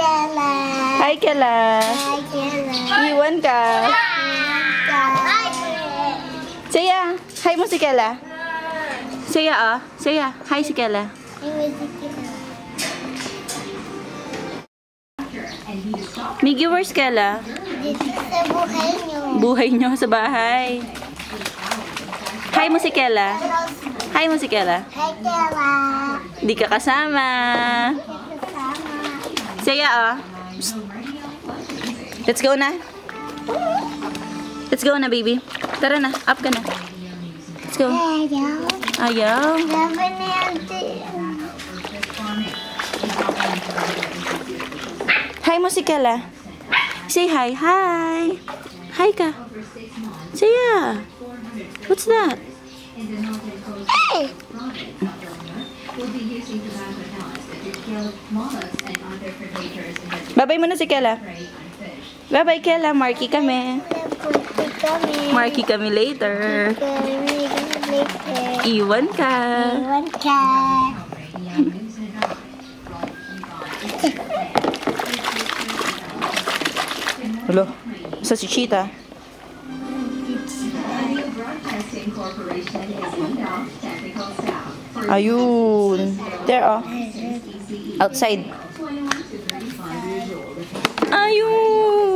Kela. Hi, Kela. Hi, Kela. Iwan ka. Saya, hi mo si Kela. Saya, ah. Saya, hi si Kela. Miggy, where's Kela? Dito sa buhay niyo. Buhay nyo sa bahay. Hi mo si Kela. Hi mo si Kela. Hi, Kela. Di ka kasama. Kasama. Saya, ah. Let's go na. Let's go na, baby. Tara na, up ka na. Let's go. Ayaw. Ayaw. Laban na yan. Hi mo si Kela. Say hi. Hi. Hi ka. Saya. What's that? Hey! Bye-bye muna si Kela. Bye-bye, Kela. Marky kami. Marky kami later. Iwan ka. Iwan ka. Hello. Sa si Cheetah. Ayun. There, oh. Outside. Ayun.